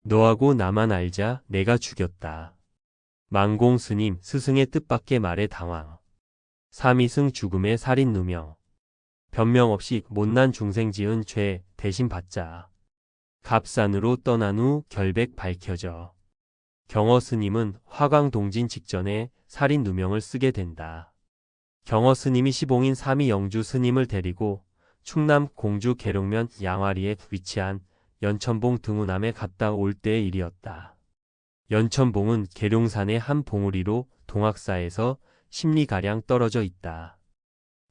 너하고 나만 알자. 내가 죽였다. 망공 스님 스승의 뜻밖의 말에 당황. 삼이승 죽음의 살인 누명. 변명 없이 못난 중생 지은 죄 대신 받자. 갑산으로 떠난 후 결백 밝혀져. 경허 스님은 화광동진 직전에 살인 누명을 쓰게 된다. 경허 스님이 시봉인 삼이 영주 스님을 데리고 충남 공주 계룡면 양화리에 위치한 연천봉 등우남에 갔다 올 때의 일이었다. 연천봉은 계룡산의 한 봉우리로 동학사에서 10리가량 떨어져 있다.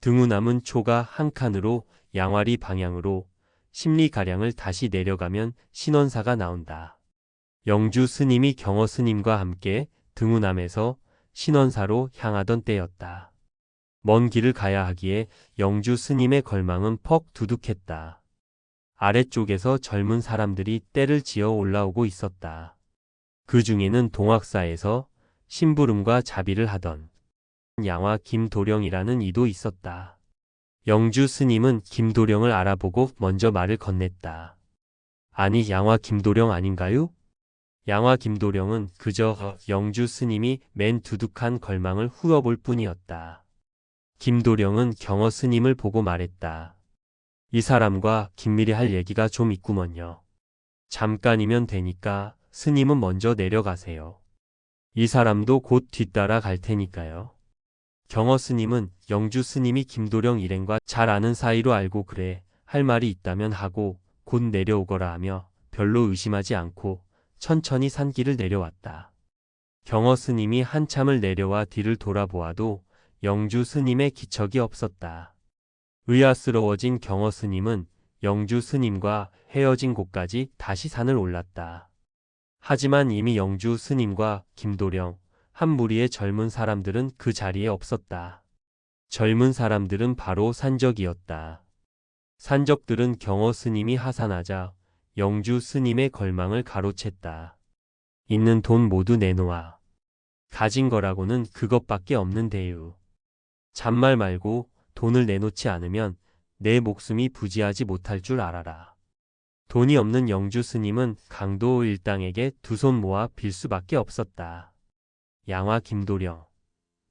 등우남은 초가 한 칸으로 양화리 방향으로 10리가량을 다시 내려가면 신원사가 나온다. 영주 스님이 경허 스님과 함께 등우남에서 신원사로 향하던 때였다. 먼 길을 가야 하기에 영주 스님의 걸망은 퍽 두둑했다. 아래쪽에서 젊은 사람들이 떼를 지어 올라오고 있었다. 그 중에는 동학사에서 심부름과 자비를 하던 양화 김도령이라는 이도 있었다. 영주 스님은 김도령을 알아보고 먼저 말을 건넸다. 아니, 양화 김도령 아닌가요? 양화 김도령은 그저 영주 스님이 맨 두둑한 걸망을 후어볼 뿐이었다. 김도령은 경허 스님을 보고 말했다. 이 사람과 긴밀히 할 얘기가 좀 있구먼요. 잠깐이면 되니까 스님은 먼저 내려가세요. 이 사람도 곧 뒤따라 갈 테니까요. 경허 스님은 영주 스님이 김도령 일행과 잘 아는 사이로 알고 그래 할 말이 있다면 하고 곧 내려오거라 하며 별로 의심하지 않고 천천히 산길을 내려왔다. 경허 스님이 한참을 내려와 뒤를 돌아보아도 영주 스님의 기척이 없었다. 의아스러워진 경허 스님은 영주 스님과 헤어진 곳까지 다시 산을 올랐다. 하지만 이미 영주 스님과 김도령, 한 무리의 젊은 사람들은 그 자리에 없었다. 젊은 사람들은 바로 산적이었다. 산적들은 경허 스님이 하산하자 영주 스님의 걸망을 가로챘다. 있는 돈 모두 내놓아. 가진 거라고는 그것밖에 없는데요. 잔말 말고 돈을 내놓지 않으면 내 목숨이 부지하지 못할 줄 알아라. 돈이 없는 영주 스님은 강도 일당에게 두 손 모아 빌 수밖에 없었다. 양화 김도령,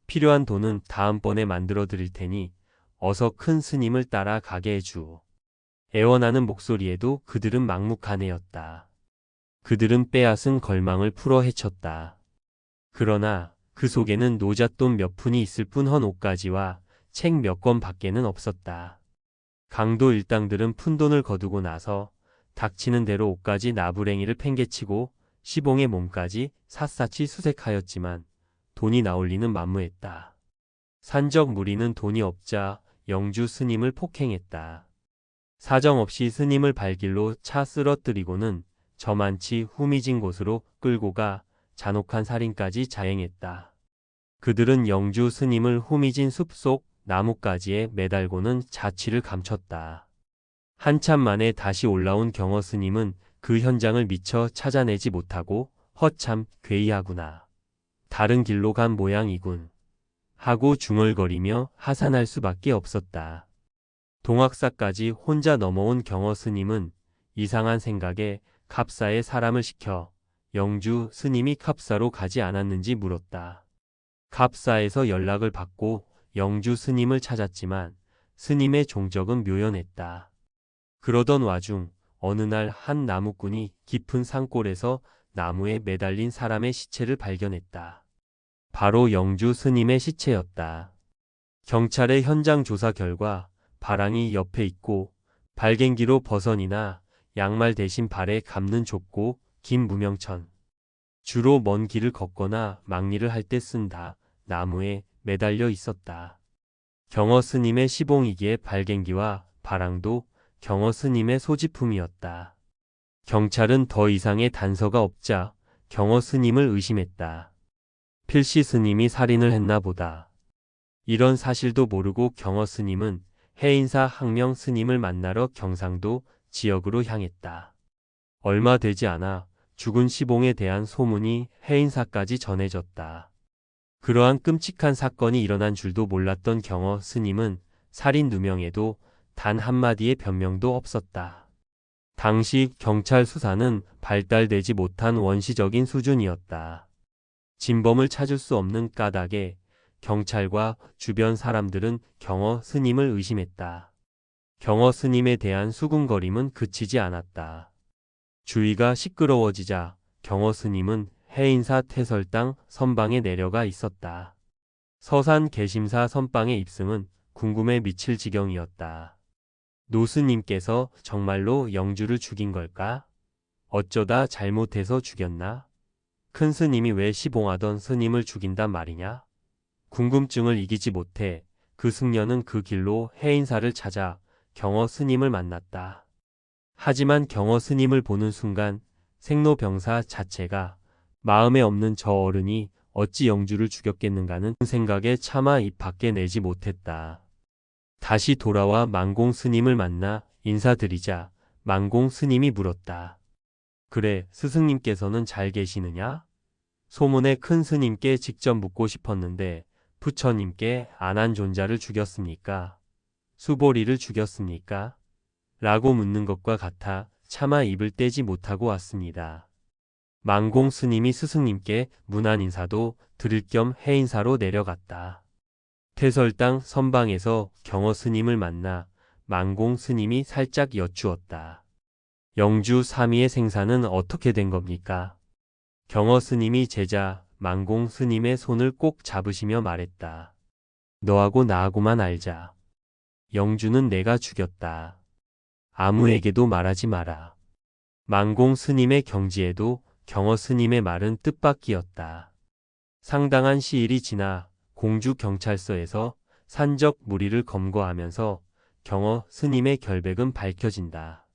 필요한 돈은 다음번에 만들어 드릴 테니 어서 큰 스님을 따라 가게 해주오. 애원하는 목소리에도 그들은 막무가내였다. 그들은 빼앗은 걸망을 풀어 헤쳤다. 그러나 그 속에는 노잣돈 몇 푼이 있을 뿐 헌 옷가지와 책 몇 권 밖에는 없었다. 강도 일당들은 푼돈을 거두고 나서 닥치는 대로 옷가지 나부랭이를 팽개치고 시봉의 몸까지 샅샅이 수색하였지만 돈이 나올 리는 만무했다. 산적 무리는 돈이 없자 영주 스님을 폭행했다. 사정없이 스님을 발길로 차 쓰러뜨리고는 저만치 후미진 곳으로 끌고 가 잔혹한 살인까지 자행했다. 그들은 영주 스님을 후미진 숲속 나뭇가지에 매달고는 자취를 감췄다. 한참 만에 다시 올라온 경허 스님은 그 현장을 미처 찾아내지 못하고 허참 괴이하구나. 다른 길로 간 모양이군. 하고 중얼거리며 하산할 수밖에 없었다. 동학사까지 혼자 넘어온 경허 스님은 이상한 생각에 갑사에 사람을 시켜 영주 스님이 갑사로 가지 않았는지 물었다. 갑사에서 연락을 받고 영주 스님을 찾았지만 스님의 종적은 묘연했다. 그러던 와중 어느 날 한 나무꾼이 깊은 산골에서 나무에 매달린 사람의 시체를 발견했다. 바로 영주 스님의 시체였다. 경찰의 현장 조사 결과 바랑이 옆에 있고 발갱기로 버선이나 양말 대신 발에 감는 좁고 긴 무명천. 주로 먼 길을 걷거나 막리를 할 때 쓴다. 나무에 매달려 있었다. 경허 스님의 시봉이기에 발갱기와 바랑도 경허 스님의 소지품이었다. 경찰은 더 이상의 단서가 없자 경허 스님을 의심했다. 필시 스님이 살인을 했나 보다. 이런 사실도 모르고 경허 스님은 해인사 항명 스님을 만나러 경상도 지역으로 향했다. 얼마 되지 않아 죽은 시봉에 대한 소문이 해인사까지 전해졌다. 그러한 끔찍한 사건이 일어난 줄도 몰랐던 경허 스님은 살인 누명에도 단 한마디의 변명도 없었다. 당시 경찰 수사는 발달되지 못한 원시적인 수준이었다. 진범을 찾을 수 없는 까닭에 경찰과 주변 사람들은 경허 스님을 의심했다. 경허 스님에 대한 수군거림은 그치지 않았다. 주위가 시끄러워지자 경허 스님은 해인사 태설당 선방에 내려가 있었다. 서산 개심사 선방의 입승은 궁금에 미칠 지경이었다. 노스님께서 정말로 영주를 죽인 걸까? 어쩌다 잘못해서 죽였나? 큰 스님이 왜 시봉하던 스님을 죽인단 말이냐? 궁금증을 이기지 못해 그 승려는 그 길로 해인사를 찾아 경허 스님을 만났다. 하지만 경허 스님을 보는 순간 생로병사 자체가 마음에 없는 저 어른이 어찌 영주를 죽였겠는가는 생각에 차마 입 밖에 내지 못했다. 다시 돌아와 만공 스님을 만나 인사드리자 만공 스님이 물었다. 그래, 스승님께서는 잘 계시느냐? 소문의 큰 스님께 직접 묻고 싶었는데 부처님께 안한존자를 죽였습니까? 수보리를 죽였습니까? 라고 묻는 것과 같아 차마 입을 떼지 못하고 왔습니다. 만공 스님이 스승님께 문안 인사도 드릴 겸 해인사로 내려갔다. 태설당 선방에서 경허 스님을 만나 만공 스님이 살짝 여쭈었다. 영주 3위의 생사는 어떻게 된 겁니까? 경허 스님이 제자 만공 스님의 손을 꼭 잡으시며 말했다. 너하고 나하고만 알자. 영주는 내가 죽였다. 아무에게도 말하지 마라. 만공 스님의 경지에도 경허 스님의 말은 뜻밖이었다. 상당한 시일이 지나 공주경찰서에서 산적 무리를 검거하면서 경허 스님의 결백은 밝혀진다.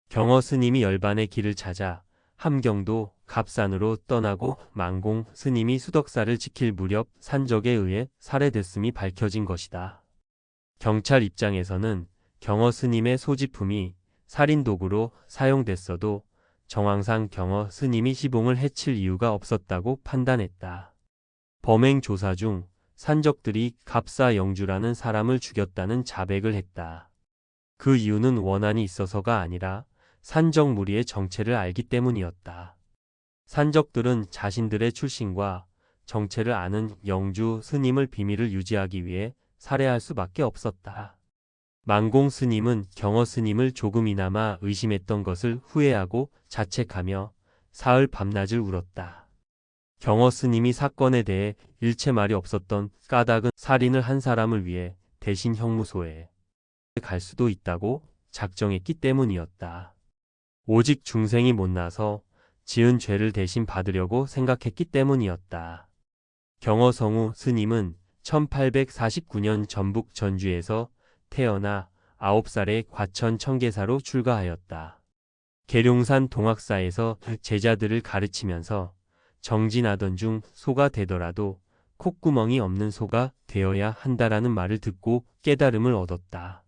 경허 스님이 열반의 길을 찾아 함경도 갑산으로 떠나고 만공 스님이 수덕사를 지킬 무렵 산적에 의해 살해됐음이 밝혀진 것이다. 경찰 입장에서는 경허 스님의 소지품이 살인도구로 사용됐어도 정황상 경허 스님이 시봉을 해칠 이유가 없었다고 판단했다. 범행 조사 중 산적들이 갑사 영주라는 사람을 죽였다는 자백을 했다. 그 이유는 원한이 있어서가 아니라 산적 무리의 정체를 알기 때문이었다. 산적들은 자신들의 출신과 정체를 아는 영주 스님을 비밀을 유지하기 위해 살해할 수밖에 없었다. 만공 스님은 경허 스님을 조금이나마 의심했던 것을 후회하고 자책하며 사흘 밤낮을 울었다. 경허 스님이 사건에 대해 일체 말이 없었던 까닭은 살인을 한 사람을 위해 대신 형무소에 갈 수도 있다고 작정했기 때문이었다. 오직 중생이 못나서 지은 죄를 대신 받으려고 생각했기 때문이었다. 경허 성우 스님은 1849년 전북 전주에서 태어나 9살에 과천 청계사로 출가하였다. 계룡산 동학사에서 제자들을 가르치면서 정진하던 중 소가 되더라도 콧구멍이 없는 소가 되어야 한다라는 말을 듣고 깨달음을 얻었다.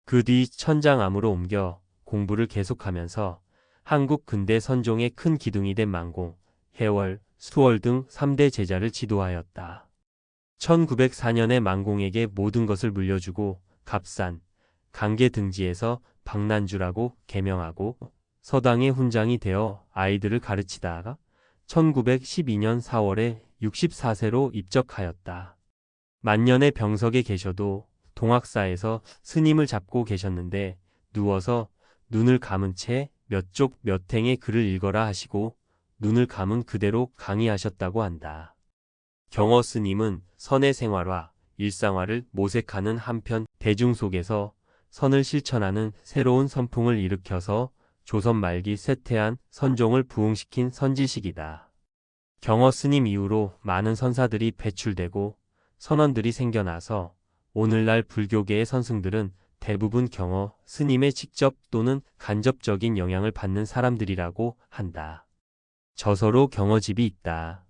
그 뒤 천장암으로 옮겨 공부를 계속하면서 한국 근대 선종의 큰 기둥이 된 만공, 해월, 수월 등 3대 제자를 지도하였다. 1904년에 만공에게 모든 것을 물려주고 갑산, 강계 등지에서 박난주라고 개명하고 서당의 훈장이 되어 아이들을 가르치다가 1912년 4월에 64세로 입적하였다. 만년의 병석에 계셔도 동학사에서 스님을 잡고 계셨는데 누워서 눈을 감은 채 몇 쪽 몇 행의 글을 읽어라 하시고 눈을 감은 그대로 강의하셨다고 한다. 경허 스님은 선의 생활화, 일상화를 모색하는 한편 대중 속에서 선을 실천하는 새로운 선풍을 일으켜서 조선 말기 쇠퇴한 선종을 부흥시킨 선지식이다. 경허 스님 이후로 많은 선사들이 배출되고 선원들이 생겨나서 오늘날 불교계의 선승들은 대부분 경허 스님의 직접 또는 간접적인 영향을 받는 사람들이라고 한다. 저서로 경허집이 있다.